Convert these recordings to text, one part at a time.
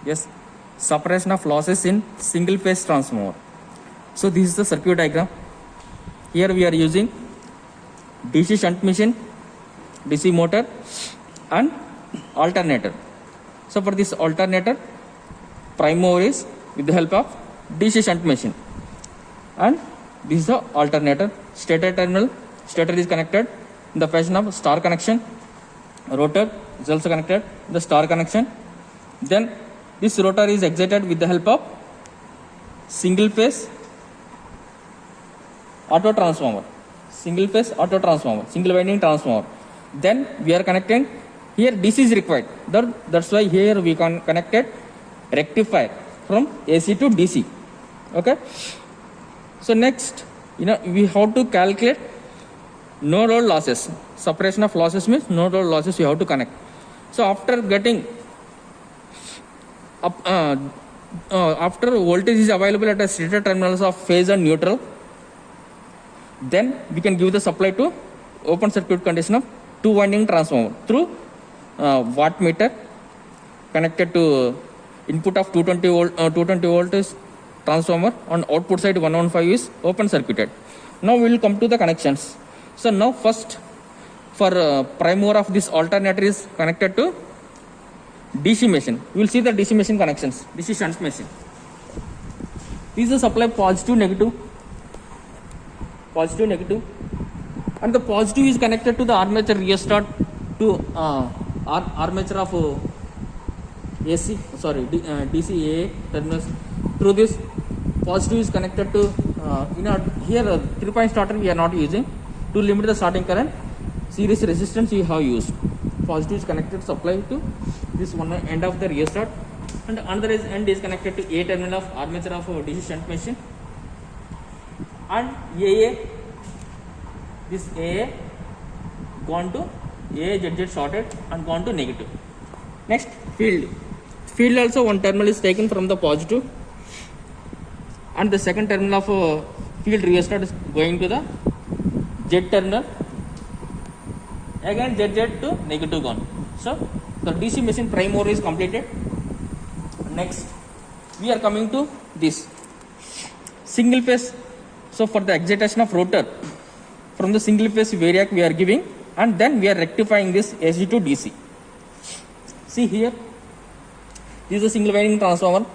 Yes, suppression of losses in single phase transformer. So this is the circuit diagram. Here we are using DC shunt machine, DC motor and alternator. So for this alternator, prime mover is with the help of DC shunt machine, and this is the alternator. Stator terminal, stator is connected in the fashion of star connection. Rotor is also connected in the star connection. Then this rotor is excited with the help of single phase auto transformer, single phase auto transformer, single winding transformer. Then we are connecting here. DC is required. That's why here we can connected rectifier from AC to DC. Okay. So next, we have to calculate no load losses. Suppression of losses means no load losses. You have to connect. So after getting after voltage is available at the stator terminals of phase and neutral, then we can give the supply to open circuit condition of two winding transformer through wattmeter connected to input of 220 voltage transformer. On output side 115 is open circuited. Now we will come to the connections. So now first, for prime mover of this alternator is connected to DC machine. We will see the DC machine connections. DC shunt machine. This is the supply positive, negative, and the positive is connected to the armature rheostat to armature of AC. DC AA terminals. Through this, positive is connected to here 3-point starter we are not using to limit the starting current. Series resistance we have used. Positive is connected supply to this one end of the rheostat, and another end is connected to A terminal of armature of DC shunt machine, and AA, this AA gone to AA ZZ shorted and gone to negative. Next, field also one terminal is taken from the positive, and the second terminal of field rheostat is going to the Z terminal. Again ZZ to negative gone. So the DC machine prime mover is completed. Next we are coming to this single phase. So for the excitation of rotor, from the single phase variac we are giving, and then we are rectifying this AC to DC. See here, this is a single winding transformer,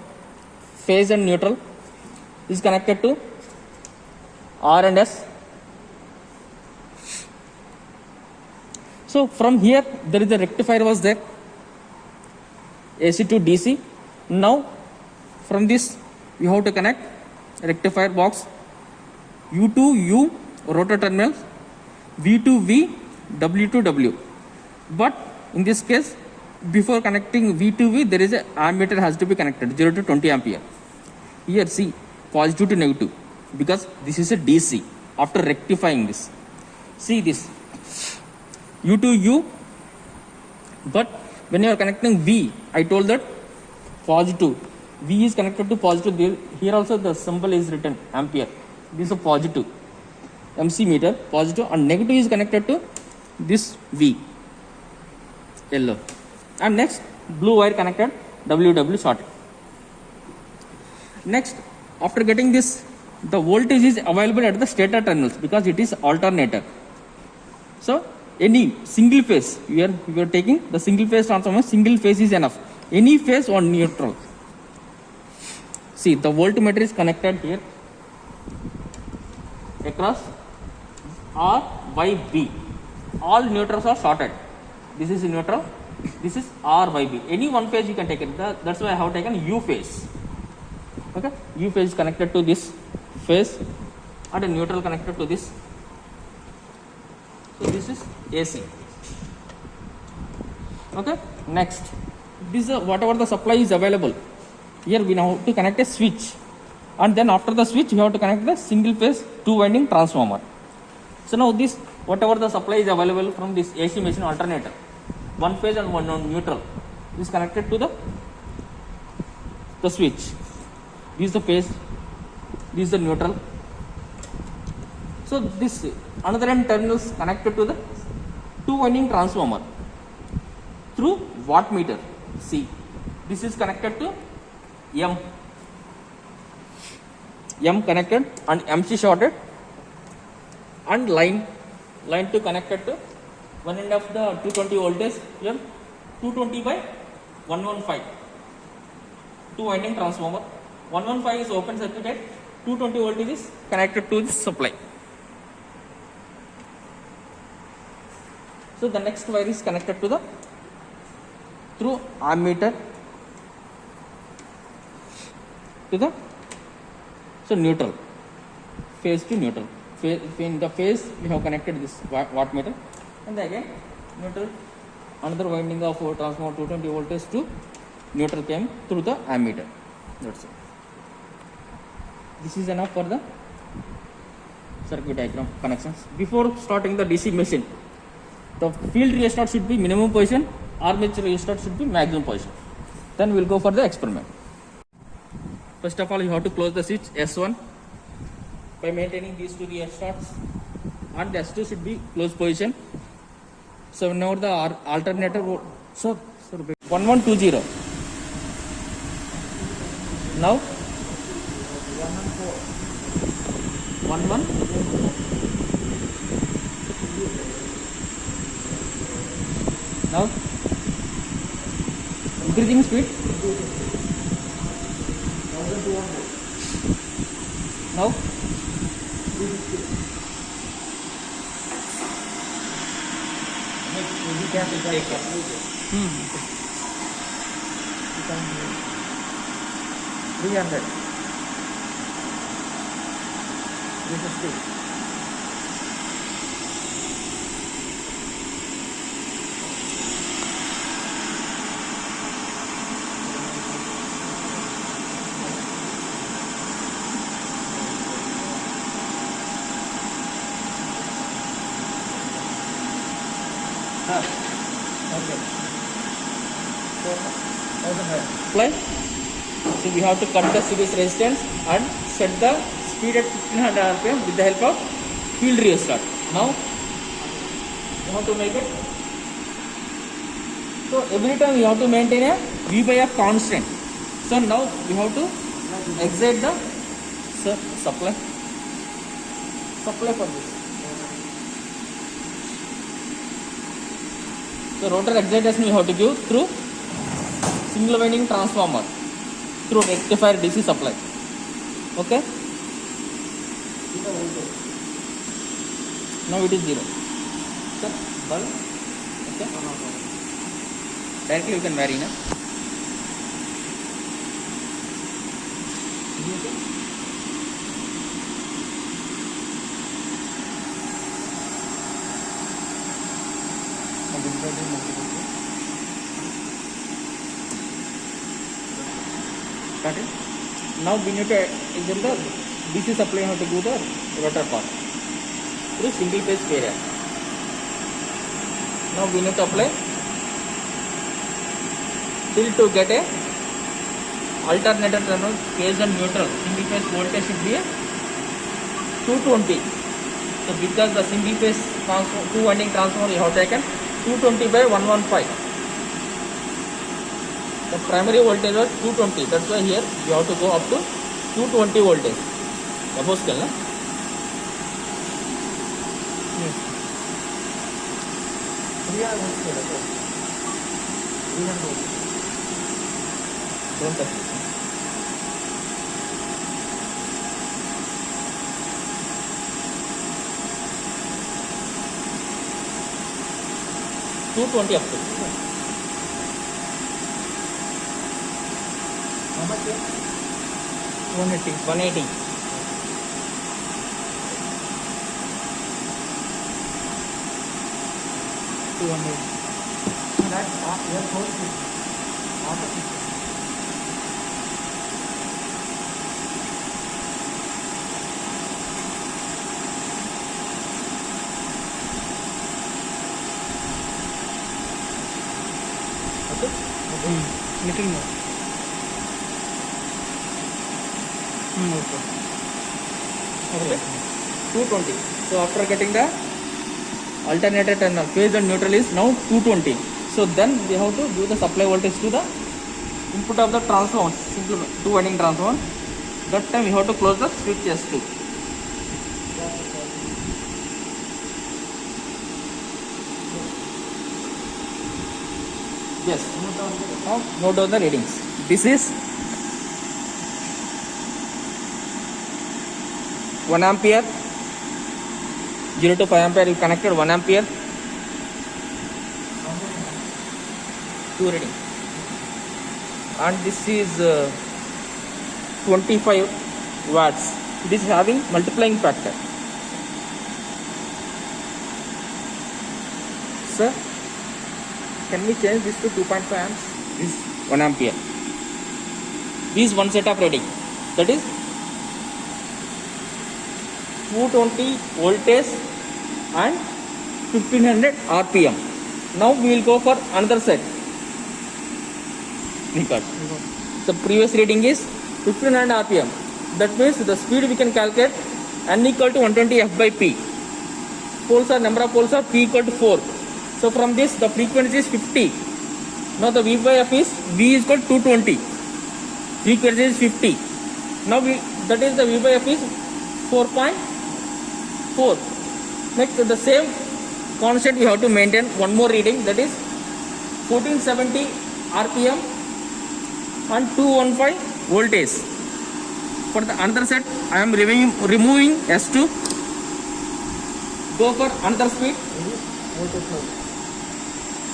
phase and neutral is connected to R and S. So from here there is a rectifier was there, AC to DC. Now from this we have to connect rectifier box, U to U rotor terminals, V to V, W to W. But in this case, before connecting V to V, there is a ammeter has to be connected 0 to 20 ampere. Here see, positive to negative, because this is a DC. After rectifying this, see this U to U, but when you are connecting V, I told that positive, V is connected to positive. Here also the symbol is written ampere. This is a positive, MC meter positive, and negative is connected to this V, yellow, and next blue wire connected WW shorted. Next, after getting this, the voltage is available at the stator terminals because it is alternator. So any single phase, we are taking the single phase transformer. Single phase is enough. Any phase or neutral. See, the voltmeter is connected here across R by B. All neutrals are shorted. This is neutral. This is R by B. Any one phase you can take it. That's why I have taken U phase. Okay, U phase is connected to this phase, and a neutral connected to this. So this is AC. Okay, next, this is whatever the supply is available. Here we now have to connect a switch, and then after the switch we have to connect the single phase 2 winding transformer. So now this, whatever the supply is available from this AC machine alternator, one phase and one neutral, is connected to the switch. This is the phase, this is the neutral. So this another end terminals connected to the 2 winding transformer through wattmeter. See, This is connected to M. M connected and MC shorted, and line 2 connected to one end of the 220 voltage M, 220 by 115, 2 winding transformer. 115 is open circuited, 220 voltage is connected to this supply. So the next wire is connected to the through ammeter to the neutral, phase to neutral. In the phase we have connected this wattmeter, and again neutral, another winding of transformer 220 voltage to neutral came through the ammeter. That's it. This is enough for the circuit diagram connections. Before starting the DC machine, the field restart should be minimum position, armature restart should be maximum position. Then we will go for the experiment. First of all, you have to close the switch S1 by maintaining these two restarts, and S2 should be closed position. So now the alternator, 1120. Now 11. Now increasing speed. Now apply. So we have to cut the series resistance and set the speed at 1500 rpm with the help of field restart. Now you have to make it. So every time you have to maintain a V by F constant. So now we have to excite the supply for this. So rotor excitation we have to give through single winding transformer through rectifier DC supply. Okay. Now it is 0. So bulb. Okay. Directly you can vary now. Got it? Now we need to examine the DC supply. You have to do the rotor part through single phase barrier. Now we need to apply till to get a alternator terminal phase and neutral. Single phase voltage should be a 220. So because the single phase transformer, 2 winding transformer you have taken 220 by 115. The primary voltage was 220. That's why here you have to go up to 220 voltage. Above scale, na? Yes. 300 voltage. Don't touch it. $220 up to. How much? 180. 180. That we have closed it. Little more. Okay. 220. So after getting the alternator terminal, phase and neutral is now 220. So then we have to give the supply voltage to the input of the transformer, simple two winding transformer. That time we have to close the switch S2. Yes. Now note down the readings. This is 1 ampere. 0 to 5 ampere you connected 1 ampere. 2 reading. And this is 25 watts. It is having multiplying factor. Sir, can we change this to 2.5 amps? This 1 ampere. This is one set of reading. That is 220 voltage and 1500 RPM. Now we will go for another set. Record. The previous reading is 1500 RPM. That means the speed we can calculate N equal to 120 F by P. Poles are number of poles are P equal to 4. So from this the frequency is 50. Now the V by F is V is equal to 220. Frequency is 50. Now that is the V by F is 4.4. Next the same constant we have to maintain one more reading, that is 1470 RPM and 215 voltage. For the another set I am removing S2. Go for another speed.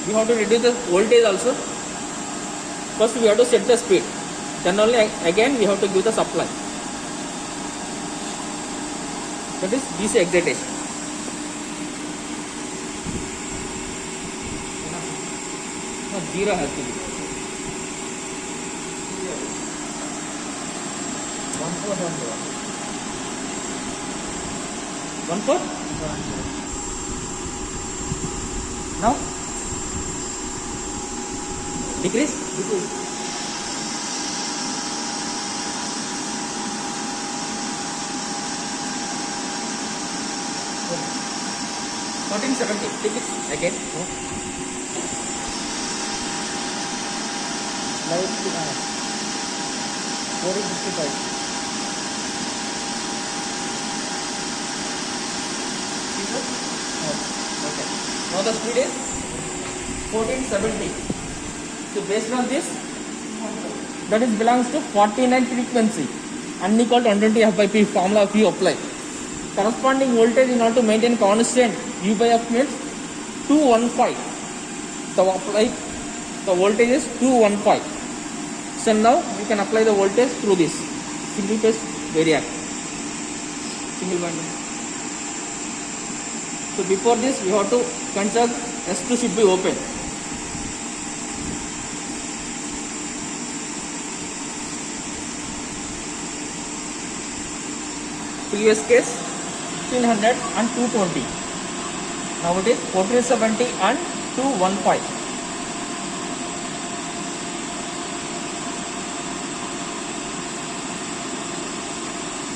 We have to reduce the voltage also. First we have to set the speed, then only again we have to give the supply. That is DC excitation. No, 0 has to be. 1.4. Now decrease. 1470. Take it again. Light 1455. Okay. Now the speed is 1470. So based on this, that is belongs to 49 frequency. N equal to 120 F by P formula if you apply. Corresponding voltage in order to maintain constant U by F means 215. So apply the voltage is 215. So now you can apply the voltage through this single phase variac. Single winding. So before this we have to consider S2 should be open. Previous case 1500 and 220. Now it is 1470 and 215.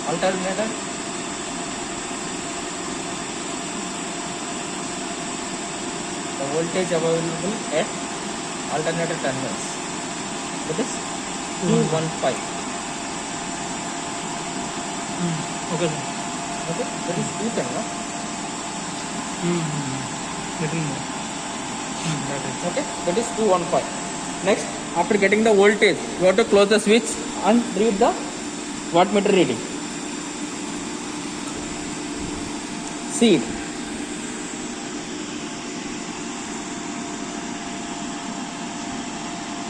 Alternator. The voltage available at alternator terminals. That is 215. Okay. Okay, that is 210, no? Little more. Okay, that is 215. Next, after getting the voltage, you have to close the switch and read the wattmeter reading. See it.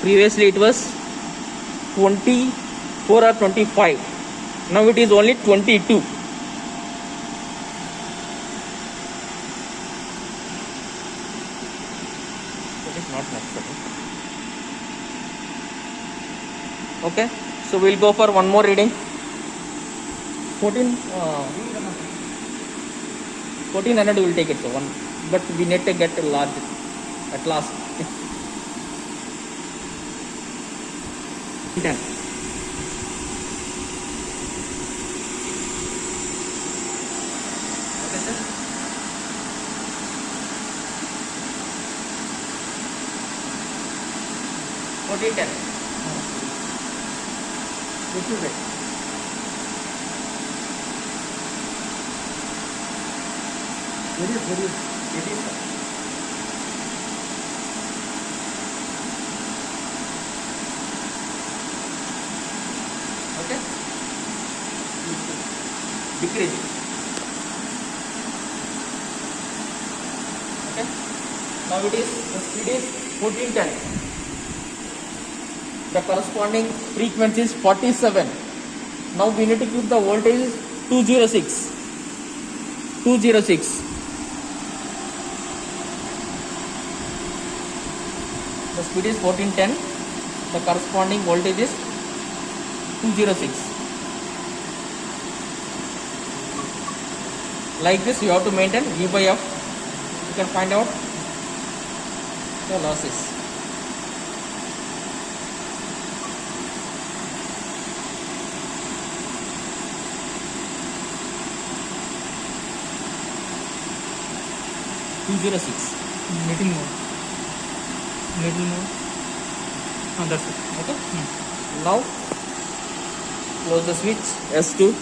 Previously it was 24 or 25. Now it is only 22. That is not necessary. Okay, so we'll go for one more reading. 1400 we will take it, so one, but we need to get a large at last. 10. Okay, sir. 1410. Little bit. It is, sir. Okay. Decrease. Okay. Now it is, the speed is 1410. The corresponding frequency is 47. Now we need to keep the voltage is 206. 206. The speed is 1410. The corresponding voltage is 206. Like this, you have to maintain V by F. You can find out the losses. Little Little more. Little more. That's it. Okay. Now close the switch S2.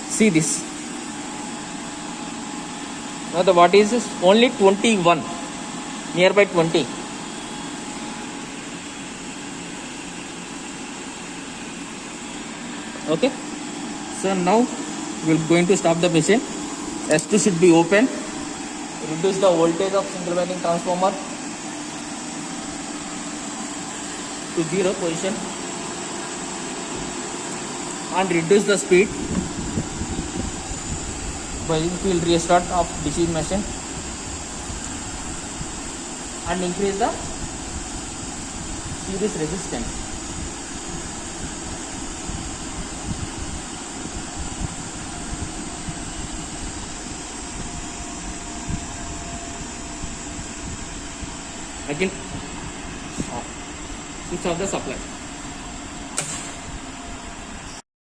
See this. Now the watt is only 21, nearby 20. Okay. So now we're going to stop the machine. S2 should be open. Reduce the voltage of single winding transformer to 0 position and reduce the speed by field restart of DC machine and increase the series resistance. Again, switch off the supply.